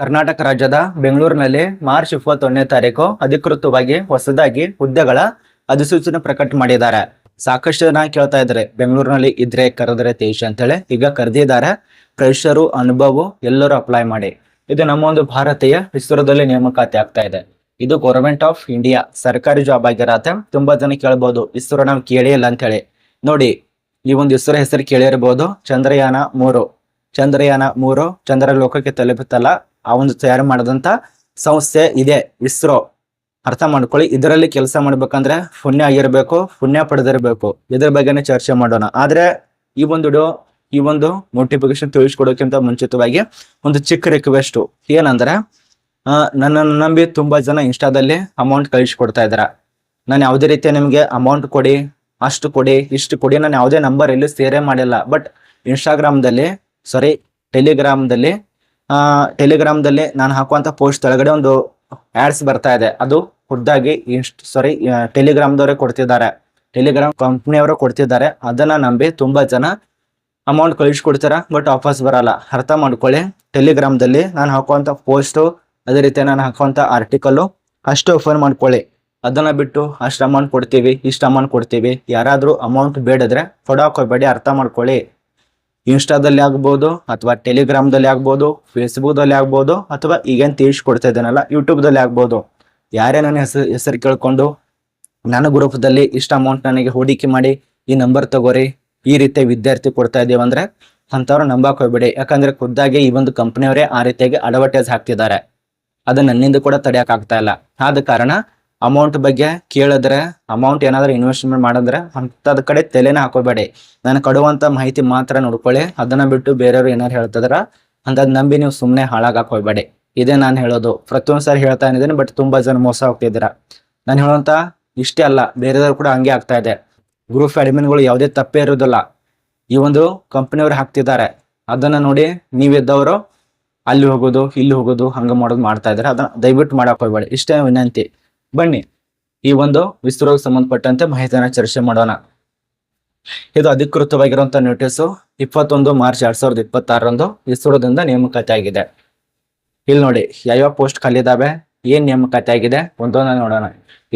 ಕರ್ನಾಟಕ ರಾಜ್ಯದ ಬೆಂಗಳೂರಿನಲ್ಲಿ ಮಾರ್ಚ್ 21ನೇ ತಾರೀಕು ಅಧಿಕೃತವಾಗಿ ಹೊಸದಾಗಿ ಹುದ್ದೆಗಳ ಅಧಿಸೂಚನೆ ಪ್ರಕಟ ಮಾಡಿದ್ದಾರೆ. ಸಾಕಷ್ಟು ಜನ ಕೇಳ್ತಾ ಇದ್ದಾರೆ ಬೆಂಗಳೂರಿನಲ್ಲಿ ಇದ್ರೆ ಕರೆದ್ರೆ ತೇಜ್ ಅಂತೇಳಿ. ಈಗ ಕರೆದಿದ್ದಾರೆ. ಫ್ರೆಶರು, ಅನುಭವ ಎಲ್ಲರೂ ಅಪ್ಲೈ ಮಾಡಿ. ಇದು ನಮ್ಮ ಒಂದು ಭಾರತೀಯ ವಿಸ್ತೃತದಲ್ಲಿ ನೇಮಕಾತಿ ಆಗ್ತಾ ಇದೆ. ಇದು ಗೌರ್ಮೆಂಟ್ ಆಫ್ ಇಂಡಿಯಾ ಸರ್ಕಾರಿ ಜಾಬ್ ಆಗಿರತ್ತೆ. ತುಂಬಾ ಜನ ಕೇಳ್ಬಹುದು ಇಸ್ರೋ ನಾವು ಕೇಳಿಲ್ಲ ಅಂತ ಹೇಳಿ. ನೋಡಿ, ಈ ಒಂದು ಇಸ್ರೋ ಹೆಸರು ಕೇಳಿರಬಹುದು. ಚಂದ್ರಯಾನ 3 ಚಂದ್ರ ಲೋಕಕ್ಕೆ ತಲುಪುತ್ತಲ್ಲ, ಆ ಒಂದು ತಯಾರು ಮಾಡಿದಂತ ಸಂಸ್ಥೆ ಇದೆ ಇಸ್ರೋ. ಅರ್ಥ ಮಾಡ್ಕೊಳ್ಳಿ. ಇದರಲ್ಲಿ ಕೆಲಸ ಮಾಡ್ಬೇಕಂದ್ರೆ ಪುಣ್ಯ ಆಗಿರ್ಬೇಕು, ಪುಣ್ಯ ಪಡೆದಿರ್ಬೇಕು. ಇದ್ರ ಬಗ್ಗೆನೇ ಚರ್ಚೆ ಮಾಡೋಣ. ಆದ್ರೆ ಈ ಒಂದು ನೋಟಿಫಿಕೇಶನ್ ತಿಳಿಸ್ಕೊಡೋಕ್ಕಿಂತ ಮುಂಚಿತವಾಗಿ ಒಂದು ಚಿಕ್ಕ ರಿಕ್ವೆಸ್ಟ್ ಏನಂದ್ರೆ, ನನ್ನನ್ನು ನಂಬಿ ತುಂಬಾ ಜನ ಇನ್ಸ್ಟಾದಲ್ಲಿ ಅಮೌಂಟ್ ಕಳಿಸ್ಕೊಡ್ತಾ ಇದಾರ. ನಾನು ಯಾವುದೇ ರೀತಿಯ ನಿಮ್ಗೆ ಅಮೌಂಟ್ ಕೊಡಿ, ಅಷ್ಟು ಕೊಡಿ, ಇಷ್ಟು ಕೊಡಿ, ನಾನು ಯಾವುದೇ ನಂಬರ್ ಎಲ್ಲೂ ಸೇರೇ ಮಾಡಿಲ್ಲ. ಬಟ್ ಟೆಲಿಗ್ರಾಮ್ದಲ್ಲಿ ನಾನು ಹಾಕುವಂತ ಪೋಸ್ಟ್ ಒಳಗಡೆ ಒಂದು ಆಡ್ಸ್ ಬರ್ತಾ ಇದೆ. ಅದು ಖುದ್ದಾಗಿ ಟೆಲಿಗ್ರಾಮ್ದವರೇ ಕೊಡ್ತಿದ್ದಾರೆ, ಟೆಲಿಗ್ರಾಮ್ ಕಂಪ್ನಿಯವರು ಕೊಡ್ತಿದ್ದಾರೆ. ಅದನ್ನ ನಂಬಿ ತುಂಬಾ ಜನ ಅಮೌಂಟ್ ಕಳಿಸ್ಕೊಡ್ತಾರ, ಬಟ್ ವಾಪಸ್ ಬರಲ್ಲ. ಅರ್ಥ ಮಾಡ್ಕೊಳ್ಳಿ. ಟೆಲಿಗ್ರಾಮ್ದಲ್ಲಿ ನಾನು ಹಾಕುವಂತ ಪೋಸ್ಟು, ಅದೇ ರೀತಿ ನಾನು ಹಾಕುವಂತ ಆರ್ಟಿಕಲ್ ಅಷ್ಟು ಓಪನ್ ಮಾಡ್ಕೊಳ್ಳಿ. ಅದನ್ನ ಬಿಟ್ಟು ಅಷ್ಟು ಅಮೌಂಟ್ ಕೊಡ್ತೀವಿ, ಇಷ್ಟು ಅಮೌಂಟ್ ಕೊಡ್ತೀವಿ, ಯಾರಾದ್ರೂ ಅಮೌಂಟ್ ಬೇಡಿದ್ರೆ ಕೊಡೋಕೆ ಹೋಗ್ಬೇಡಿ. ಅರ್ಥ ಮಾಡ್ಕೊಳ್ಳಿ. ಇನ್ಸ್ಟಾದಲ್ಲಿ ಆಗ್ಬೋದು, ಅಥವಾ ಟೆಲಿಗ್ರಾಮ್ದಲ್ಲಿ ಆಗ್ಬೋದು, ಫೇಸ್ಬುಕ್ದಲ್ಲಿ ಆಗ್ಬೋದು, ಅಥವಾ ಈಗೇನು ತಿಳಿಸ್ಕೊಡ್ತಾ ಇದ್ದೇನಲ್ಲ ಯೂಟ್ಯೂಬ್ದಲ್ಲಿ ಆಗ್ಬೋದು. ಯಾರೇ ನನ್ನ ಹೆಸರು ಕೇಳ್ಕೊಂಡು ನನ್ನ ಗ್ರೂಪ್ದಲ್ಲಿ ಇಷ್ಟು ಅಮೌಂಟ್ ನನಗೆ ಹೂಡಿಕೆ ಮಾಡಿ ಈ ನಂಬರ್ ತಗೋರಿ, ಈ ರೀತಿಯ ವಿದ್ಯಾರ್ಥಿ ಕೊಡ್ತಾ ಇದೀವಿ ಅಂದ್ರೆ ಅಂಥವ್ರು ನಂಬಕ್ ಹೋಗ್ಬೇಡಿ. ಯಾಕಂದ್ರೆ ಖುದ್ದಾಗಿ ಈ ಒಂದು ಕಂಪ್ನಿಯವರೇ ಆ ರೀತಿಯಾಗಿ ಅಡ್ವರ್ಟೈಸ್ ಹಾಕ್ತಿದ್ದಾರೆ. ಅದು ನನ್ನಿಂದ ಕೂಡ ತಡೆಯಕ್ ಆಗ್ತಾ ಇಲ್ಲ. ಆದ ಕಾರಣ ಅಮೌಂಟ್ ಬಗ್ಗೆ ಕೇಳಿದ್ರೆ, ಅಮೌಂಟ್ ಏನಾದ್ರೂ ಇನ್ವೆಸ್ಟ್ಮೆಂಟ್ ಮಾಡಿದ್ರೆ ಅಂಥದ್ ಕಡೆ ತಲೆನೇ ಹಾಕೋಬೇಡಿ. ನಾನು ಕೊಡುವಂತ ಮಾಹಿತಿ ಮಾತ್ರ ನೋಡ್ಕೊಳ್ಳಿ. ಅದನ್ನ ಬಿಟ್ಟು ಬೇರೆಯವ್ರು ಏನಾರು ಹೇಳ್ತಿದಾರ ಅಂತದ್ ನಂಬಿ ನೀವು ಸುಮ್ಮನೆ ಹಾಳಾಗಕ್ ಹೋಗ್ಬೇಡಿ. ಇದೇ ನಾನು ಹೇಳೋದು. ಪ್ರತಿಯೊಂದು ಸಾರಿ ಹೇಳ್ತಾ ಇದ್ದೀನಿ, ಬಟ್ ತುಂಬಾ ಜನ ಮೋಸ ಹೋಗ್ತಿದ್ದೀರಾ. ನಾನು ಹೇಳುವಂತ ಇಷ್ಟೇ ಅಲ್ಲ, ಬೇರೆದವ್ರು ಕೂಡ ಹಂಗೆ ಆಗ್ತಾ ಇದೆ. ಗ್ರೂಪ್ ಅಡ್ಮಿನ್ಗಳು ಯಾವುದೇ ತಪ್ಪೇ ಇರೋದಿಲ್ಲ. ಈ ಒಂದು ಕಂಪನಿಯವ್ರು ಹಾಕ್ತಿದ್ದಾರೆ. ಅದನ್ನ ನೋಡಿ ನೀವಿದ್ದವರು ಅಲ್ಲಿ ಹೋಗೋದು, ಇಲ್ಲಿ ಹೋಗೋದು, ಹಂಗ ಮಾಡೋದು ಮಾಡ್ತಾ ಇದ್ದಾರೆ. ಅದನ್ನ ದಯವಿಟ್ಟು ಮಾಡಕ್ ಹೋಗ್ಬೇಡಿ. ಇಷ್ಟೇ ವಿನಂತಿ. ಬನ್ನಿ ಈ ಒಂದು ವಿಸ್ತೃತವಾಗಿ ಸಂಬಂಧಪಟ್ಟಂತೆ ಮಾಹಿತಿಯನ್ನ ಚರ್ಚೆ ಮಾಡೋಣ. ಇದು ಅಧಿಕೃತವಾಗಿರುವಂತಹ ನೋಟಿಸ್ 21 ಮಾರ್ಚ್ 2026 ಇಸ್ರೋದಿಂದ ನೇಮಕಾತಿ ಆಗಿದೆ. ಇಲ್ಲಿ ನೋಡಿ ಯಾವ ಪೋಸ್ಟ್ ಖಾಲಿ ಇದಾವೆ, ಏನ್ ನೇಮಕಾತಿ ಆಗಿದೆ ಒಂದೊಂದ ನೋಡೋಣ.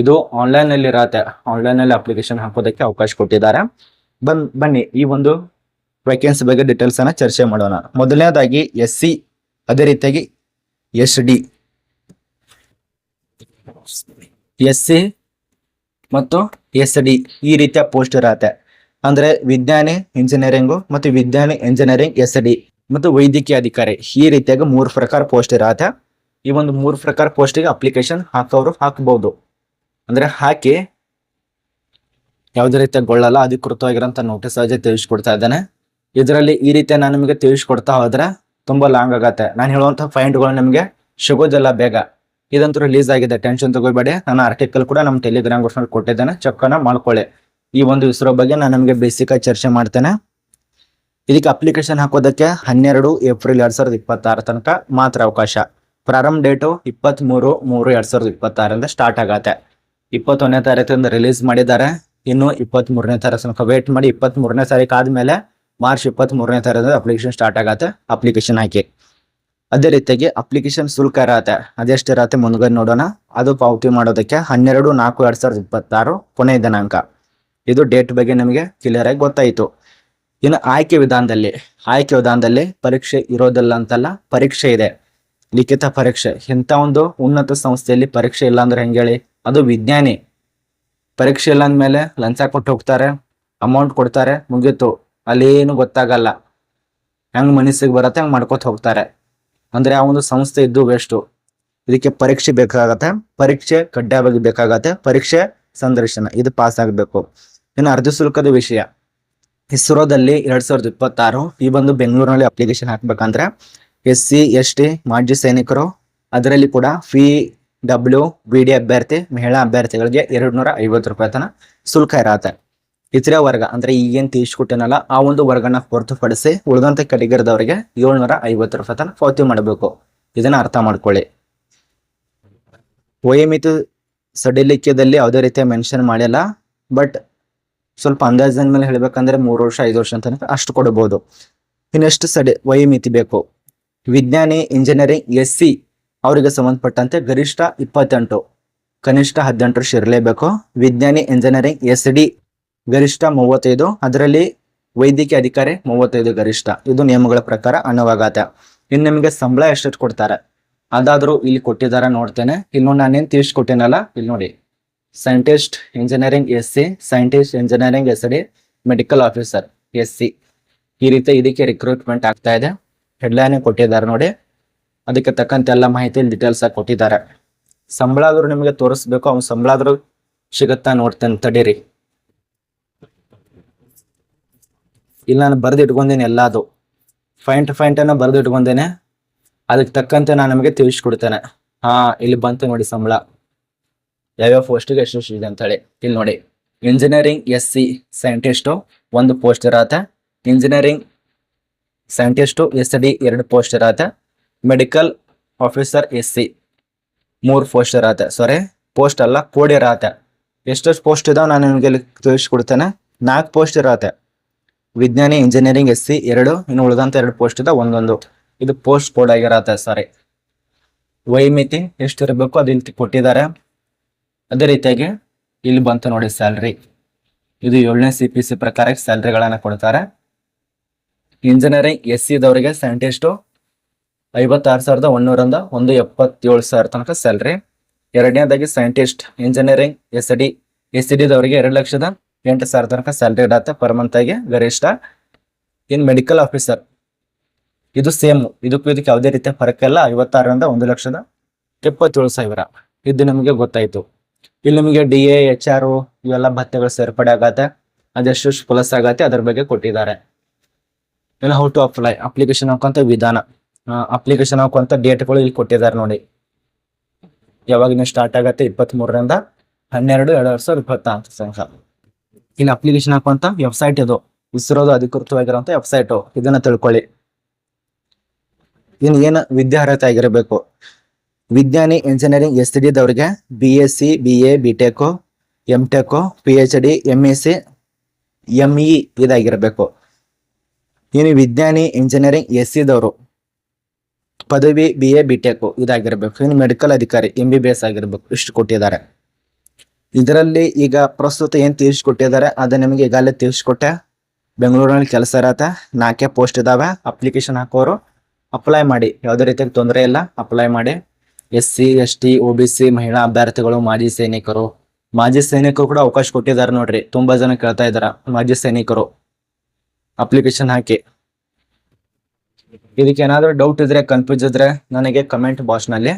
ಇದು ಆನ್ಲೈನ್ ನಲ್ಲಿ ಇರತ್ತೆ. ಆನ್ಲೈನ್ ನಲ್ಲಿ ಅಪ್ಲಿಕೇಶನ್ ಹಾಕೋದಕ್ಕೆ ಅವಕಾಶ ಕೊಟ್ಟಿದ್ದಾರೆ. ಬನ್ನಿ ಈ ಒಂದು ವೇಕೆನ್ಸಿ ಬಗ್ಗೆ ಡೀಟೇಲ್ಸ್ ಅನ್ನ ಚರ್ಚೆ ಮಾಡೋಣ. ಮೊದಲನೇದಾಗಿ SC, ಅದೇ ರೀತಿಯಾಗಿ SD, SC ಮತ್ತು SD ಈ ರೀತಿಯ ಪೋಸ್ಟ್ ಇರತ್ತೆ. ಅಂದ್ರೆ ವಿಜ್ಞಾನಿ ಇಂಜಿನಿಯರಿಂಗು ಮತ್ತು ವಿಜ್ಞಾನಿ ಇಂಜಿನಿಯರಿಂಗ್ SD ಮತ್ತು ವೈದ್ಯಕೀಯ ಅಧಿಕಾರಿ, ಈ ರೀತಿಯಾಗಿ 3 ಪ್ರಕಾರ ಪೋಸ್ಟ್ ಇರತ್ತೆ. ಈ ಒಂದು 3 ಪ್ರಕಾರ ಪೋಸ್ಟಿಗೆ ಅಪ್ಲಿಕೇಶನ್ ಹಾಕೋರು ಹಾಕಬಹುದು. ಅಂದ್ರೆ ಹಾಕಿ ಯಾವುದೇ ರೀತಿಯ ಗೊಳ್ಳಲ್ಲ. ಅಧಿಕೃತವಾಗಿರೋಂಥ ನೋಟಿಸ್ ಅಜೆ ತಿಳಿಸ್ಕೊಡ್ತಾ ಇದ್ದಾನೆ. ಇದರಲ್ಲಿ ಈ ರೀತಿಯ ನಾನು ನಿಮಗೆ ತಿಳಿಸ್ಕೊಡ್ತಾ ಹೋದ್ರೆ ತುಂಬಾ ಲಾಂಗ್ ಆಗತ್ತೆ. ನಾನು ಹೇಳುವಂತ ಪಾಯಿಂಟ್ಗಳು ನಿಮಗೆ ಸಿಗೋದಿಲ್ಲ ಬೇಗ. ಇದಂತೂ ರಿಲೀಸ್ ಆಗಿದೆ, ಟೆನ್ಷನ್ ತಗೋಬೇಡಿ. ನಾನು ಆರ್ಟಿಕಲ್ ಕೂಡ ನಮ್ಮ ಟೆಲಿಗ್ರಾಮ್ ಗ್ರೂಪ್ ನಲ್ಲಿ ಕೊಟ್ಟಿದ್ದೇನೆ, ಚೆಕ್ ಮಾಡ್ಕೊಳ್ಳಿ. ಈ ಒಂದು ಇಸ್ರೋ ಬಗ್ಗೆ ನಾನು ನಿಮಗೆ ಬೇಸಿಕ್ ಆಗಿ ಚರ್ಚೆ ಮಾಡ್ತೇನೆ. ಇದಕ್ಕೆ ಅಪ್ಲಿಕೇಶನ್ ಹಾಕೋದಕ್ಕೆ 12 ಏಪ್ರಿಲ್ 2026 ತನಕ ಮಾತ್ರ ಅವಕಾಶ. ಪ್ರಾರಂಭ ಡೇಟು 23/3/2026 ಸ್ಟಾರ್ಟ್ ಆಗತ್ತೆ. 21ನೇ ತಾರೀಕಿಂದ ರಿಲೀಸ್ ಮಾಡಿದ್ದಾರೆ. ಇನ್ನು 23ನೇ ತಾರೀಕು ತನಕ ವೇಟ್ ಮಾಡಿ. 23ನೇ ತಾರೀಕು ಆದ್ಮೇಲೆ ಮಾರ್ಚ್ 23ನೇ ತಾರೀಕು ಅಪ್ಲಿಕೇಶನ್ ಸ್ಟಾರ್ಟ್ ಆಗತ್ತೆ. ಅಪ್ಲಿಕೇಶನ್ ಹಾಕಿ. ಅದೇ ರೀತಿಯಾಗಿ ಅಪ್ಲಿಕೇಶನ್ ಶುಲ್ಕ ಇರತ್ತೆ. ಅದೆಷ್ಟಿರತ್ತೆ ಮುಂದ್ಗಡೆ ನೋಡೋಣ. ಅದು ಪಾವತಿ ಮಾಡೋದಕ್ಕೆ 12/4/2026 ಕೊನೆಯ ದಿನಾಂಕ. ಇದು ಡೇಟ್ ಬಗ್ಗೆ ನಿಮಗೆ ಕ್ಲಿಯರ್ ಆಗಿ ಗೊತ್ತಾಯಿತು. ಇನ್ನು ಆಯ್ಕೆ ವಿಧಾನದಲ್ಲಿ ಪರೀಕ್ಷೆ ಇರೋದಿಲ್ಲ ಅಂತಲ್ಲ, ಪರೀಕ್ಷೆ ಇದೆ. ಲಿಖಿತ ಪರೀಕ್ಷೆ. ಇಂಥ ಒಂದು ಉನ್ನತ ಸಂಸ್ಥೆಯಲ್ಲಿ ಪರೀಕ್ಷೆ ಇಲ್ಲ ಅಂದ್ರೆ ಹೆಂಗೆ ಹೇಳಿ? ಅದು ವಿಜ್ಞಾನಿ. ಪರೀಕ್ಷೆ ಇಲ್ಲ ಅಂದ್ಮೇಲೆ ಲಂಚ ಕೊಟ್ಟು ಹೋಗ್ತಾರೆ, ಅಮೌಂಟ್ ಕೊಡ್ತಾರೆ, ಮುಗೀತು. ಅಲ್ಲಿ ಏನು ಗೊತ್ತಾಗಲ್ಲ. ಹೆಂಗ್ ಮನಸ್ಸಿಗೆ ಬರತ್ತೆ ಹಂಗ್ ಮಾಡ್ಕೊತ ಹೋಗ್ತಾರೆ. ಅಂದ್ರೆ ಆ ಒಂದು ಸಂಸ್ಥೆ ಇದ್ದು ವೇಸ್ಟು. ಇದಕ್ಕೆ ಪರೀಕ್ಷೆ ಬೇಕಾಗತ್ತೆ. ಪರೀಕ್ಷೆ ಕಡ್ಡಾಯವಾಗಿ ಬೇಕಾಗತ್ತೆ. ಪರೀಕ್ಷೆ ಸಂದರ್ಶನ ಇದು ಪಾಸ್ ಆಗಬೇಕು. ಇನ್ನು ಅರ್ಜಿ ಶುಲ್ಕದ ವಿಷಯ. ಇಸ್ರೋದಲ್ಲಿ 2026 ಈ ಒಂದು ಬೆಂಗಳೂರಿನಲ್ಲಿ ಅಪ್ಲಿಕೇಶನ್ ಹಾಕ್ಬೇಕಂದ್ರೆ SC ST ಮಾಜಿ ಸೈನಿಕರು, ಅದರಲ್ಲಿ ಕೂಡ PWD ಅಭ್ಯರ್ಥಿ, ಮಹಿಳಾ ಅಭ್ಯರ್ಥಿಗಳಿಗೆ 250 ರೂಪಾಯಿ ತನ ಶುಲ್ಕ ಇರತ್ತೆ. ಇತರೆ ವರ್ಗ ಅಂದ್ರೆ ಈಗೇನ್ ತಿಳಿಸ್ಕೊಟ್ಟೇನಲ್ಲ ಆ ಒಂದು ವರ್ಗನ ಹೊರತುಪಡಿಸಿ ಉಳಿದಂತ ಕೆಟಗರಿದವರಿಗೆ 750 ರೂಪಾಯಿ ತನ ಪಾವತಿ ಮಾಡಬೇಕು. ಇದನ್ನ ಅರ್ಥ ಮಾಡ್ಕೊಳ್ಳಿ. ವಯೋಮಿತಿ ಸಡಿಲಿಕೆಯಲ್ಲಿ ಯಾವುದೇ ರೀತಿಯ ಮೆನ್ಷನ್ ಮಾಡಿಲ್ಲ. ಬಟ್ ಸ್ವಲ್ಪ ಅಂದಾಜಿನ ಮೇಲೆ ಹೇಳ್ಬೇಕಂದ್ರೆ 3 ವರ್ಷ 5 ವರ್ಷ ಅಂತ ಅಷ್ಟು ಕೊಡಬಹುದು. ಇನ್ನೆಷ್ಟು ವಯೋಮಿತಿ ಬೇಕು? ವಿಜ್ಞಾನಿ ಇಂಜಿನಿಯರಿಂಗ್ SC ಅವರಿಗೆ ಸಂಬಂಧಪಟ್ಟಂತೆ ಗರಿಷ್ಠ 28, ಕನಿಷ್ಠ 18 ವರ್ಷ ಇರಲೇಬೇಕು. ವಿಜ್ಞಾನಿ ಇಂಜಿನಿಯರಿಂಗ್ SD ಗರಿಷ್ಠ 35, ಅದರಲ್ಲಿ ವೈದ್ಯಕೀಯ ಅಧಿಕಾರಿ 35 ಗರಿಷ್ಠ. ಇದು ನಿಯಮಗಳ ಪ್ರಕಾರ ಅನುವಾಗತ್ತೆ. ಇನ್ನು ನಿಮಗೆ ಸಂಬಳ ಎಷ್ಟೆಷ್ಟು ಕೊಡ್ತಾರೆ ಅದಾದ್ರೂ ಇಲ್ಲಿ ಕೊಟ್ಟಿದ್ದಾರೆ ನೋಡ್ತೇನೆ. ಇಲ್ಲಿ ನಾನೇನು ತಿಳಿಸ್ಕೊಟ್ಟೇನಲ್ಲ, ಇಲ್ಲಿ ನೋಡಿ, scientist engineering SC, scientist engineering SD, medical officer SC, ಈ ರೀತಿ ಇದಕ್ಕೆ ರಿಕ್ರೂಟ್ಮೆಂಟ್ ಆಗ್ತಾ ಇದೆ. ಹೆಡ್ಲೈನ್ ಕೊಟ್ಟಿದ್ದಾರೆ ನೋಡಿ, ಅದಕ್ಕೆ ತಕ್ಕಂತೆ ಎಲ್ಲ ಮಾಹಿತಿ ಡೀಟೇಲ್ಸ್ ಆಗಿ ಕೊಟ್ಟಿದ್ದಾರೆ. ಸಂಬಳ ಆದ್ರೂ ನಿಮಗೆ ತೋರಿಸ್ಬೇಕು, ಅವ್ನ ಸಂಬಳ ಆದ್ರೂ ಸಿಗುತ್ತಾ ನೋಡ್ತೇನೆ ತಡೀರಿ. ಇಲ್ಲಿ ನಾನು ಬರೆದು ಇಟ್ಕೊಂಡೇನೆ, ಎಲ್ಲದು ಫೈಂಟ್ ಅನ್ನ ಬರೆದು ಇಟ್ಕೊಂಡೇನೆ. ಅದಕ್ಕೆ ತಕ್ಕಂತೆ ನಾನು ನಿಮಗೆ ತಿಳಿಸ್ಕೊಡ್ತೇನೆ. ಇಲ್ಲಿ ಬಂತು ನೋಡಿ ಸಂಬಳ, ಯಾವ್ಯಾವ ಪೋಸ್ಟಿಗೆ ಎಷ್ಟು ಇದೆ ಅಂತೇಳಿ. ಇಲ್ಲಿ ನೋಡಿ, ಇಂಜಿನಿಯರಿಂಗ್ SC ಸೈಂಟಿಸ್ಟು 1 ಪೋಸ್ಟ್ ಇರತ್ತೆ, ಇಂಜಿನಿಯರಿಂಗ್ ಸೈಂಟಿಸ್ಟು SD 2 ಪೋಸ್ಟ್ ಇರತ್ತೆ, ಮೆಡಿಕಲ್ ಆಫೀಸರ್ SC 3 ಪೋಸ್ಟ್ ಇರತ್ತೆ. ಸಾರಿ, ಪೋಸ್ಟ್ ಅಲ್ಲ, ಕೋಡ್ ಇರತ್ತೆ. ಎಷ್ಟೆಷ್ಟು ಪೋಸ್ಟ್ ಇದಾವೆ ನಾನು ನಿಮಗೆ ತಿಳಿಸ್ಕೊಡ್ತೇನೆ. 4 ಪೋಸ್ಟ್ ಇರತ್ತೆ. ವಿಜ್ಞಾನಿ ಇಂಜಿನಿಯರಿಂಗ್ SC 2, ಇನ್ನು ಉಳಿದಂತ 2 ಪೋಸ್ಟ್ ಇದೆ, ಒಂದೊಂದು. ಇದು ಪೋಸ್ಟ್ ಕೋಡ್ ಆಗಿರತ್ತೆ. ಸಾರಿ, ವೈಮಿತಿ ಎಷ್ಟು ಇರಬೇಕು ಅದು ಇಲ್ಲಿ ಕೊಟ್ಟಿದ್ದಾರೆ. ಅದೇ ರೀತಿಯಾಗಿ ಇಲ್ಲಿ ಬಂತು ನೋಡಿ ಸ್ಯಾಲ್ರಿ, ಇದು 7ನೇ CPC ಪ್ರಕಾರ ಸ್ಯಾಲ್ರಿಗಳನ್ನ ಕೊಡ್ತಾರೆ. ಇಂಜಿನಿಯರಿಂಗ್ SC ದವರಿಗೆ ಸೈಂಟಿಸ್ಟು 56,100ರಿಂದ 177,000 ತನಕ ಸ್ಯಾಲ್ರಿ. ಎರಡನೇದಾಗಿ ಸೈಂಟಿಸ್ಟ್ ಇಂಜಿನಿಯರಿಂಗ್ SD ದವರಿಗೆ 2,08,000 ತನಕ ಸ್ಯಾಲ್ರಿ ಇರತ್ತೆ ಪರ್ ಮಂತ್ ಆಗಿ ಗರಿಷ್ಠ. ಇನ್ ಮೆಡಿಕಲ್ ಆಫೀಸರ್ ಇದು ಸೇಮ್, ಇದಕ್ಕೆ ಯಾವುದೇ ರೀತಿಯ ಫರಕ್ ಇಲ್ಲ. 56ರಿಂದ 1,77,000 ಇದು ನಿಮಗೆ ಗೊತ್ತಾಯ್ತು. ಇಲ್ಲಿ ನಿಮಗೆ DA HR ಇವೆಲ್ಲ ಭತ್ಯೆಗಳು ಸೇರ್ಪಡೆ ಆಗತ್ತೆ, ಅದೆಷ್ಟು ಪ್ಲಸ್ ಆಗತ್ತೆ ಅದ್ರ ಬಗ್ಗೆ ಕೊಟ್ಟಿದ್ದಾರೆ. ಇಲ್ಲ ಹೌ ಟು ಅಪ್ಲೈ, ಅಪ್ಲಿಕೇಶನ್ ಹಾಕುವಂತ ವಿಧಾನ, ಅಪ್ಲಿಕೇಶನ್ ಹಾಕುವಂತ ಡೇಟ್ಗಳು ಇಲ್ಲಿ ಕೊಟ್ಟಿದ್ದಾರೆ ನೋಡಿ. ಯಾವಾಗಿನ ಸ್ಟಾರ್ಟ್ ಆಗತ್ತೆ 23ರಿಂದ 12/2/2024 ತನಕ. ಇಲ್ಲಿ ಅಪ್ಲಿಕೇಶನ್ ಹಾಕುವಂತ ವೆಬ್ಸೈಟ್ ಇದು, ಇಸ್ರೋದು ಅಧಿಕೃತವಾಗಿರುವಂತ ವೆಬ್ಸೈಟು, ಇದನ್ನ ತಿಳ್ಕೊಳ್ಳಿ. ಇನ್ನು ಏನು ವಿದ್ಯಾರ್ಹತೆ ಆಗಿರಬೇಕು, ವಿಜ್ಞಾನಿ engineering SD ದವರಿಗೆ BSc BA BTech MTech PhD MSc ME ಇದಾಗಿರ್ಬೇಕು. ಇನ್ನು ವಿಜ್ಞಾನಿ ಇಂಜಿನಿಯರಿಂಗ್ SC ದವರು ಪದವಿ BA BTech ಇದಾಗಿರ್ಬೇಕು. ಇನ್ನು ಮೆಡಿಕಲ್ ಅಧಿಕಾರಿ MBBS ಆಗಿರ್ಬೇಕು. ಇಷ್ಟು ಕೊಟ್ಟಿದ್ದಾರೆ. ಇದರಲ್ಲಿ ಈಗ ಪ್ರಸ್ತುತ ಏನ್ ತಿಳಿಸ್ಕೊಟ್ಟಿದ್ದಾರೆ ಅದನ್ನ ನಿಮಗೆ ಈಗಾಗಲೇ ತಿಳಿಸ್ಕೊಟ್ಟೆ. ಬೆಂಗಳೂರಿನಲ್ಲಿ ಕೆಲಸ ಇರತ್ತೆ, 4 ಪೋಸ್ಟ್ ಇದಾವೆ. ಅಪ್ಲಿಕೇಶನ್ ಹಾಕೋರು ಅಪ್ಲೈ ಮಾಡಿ, ಯಾವುದೇ ರೀತಿಯಾಗಿ ತೊಂದರೆ ಇಲ್ಲ, ಅಪ್ಲೈ ಮಾಡಿ. SC ST OBC ಮಹಿಳಾ ಅಭ್ಯರ್ಥಿಗಳು, ಮಾಜಿ ಸೈನಿಕರು ಕೂಡ ಅವಕಾಶ ಕೊಟ್ಟಿದ್ದಾರೆ ನೋಡ್ರಿ. ತುಂಬಾ ಜನ ಕೇಳ್ತಾ ಇದಾರ, ಮಾಜಿ ಸೈನಿಕರು ಅಪ್ಲಿಕೇಶನ್ ಹಾಕಿ. ಇದಕ್ಕೆ ಏನಾದ್ರು ಡೌಟ್ ಇದ್ರೆ, ಕನ್ಫ್ಯೂಸ್ ಇದ್ರೆ ನನಗೆ ಕಮೆಂಟ್ ಬಾಕ್ಸ್ ನಲ್ಲಿ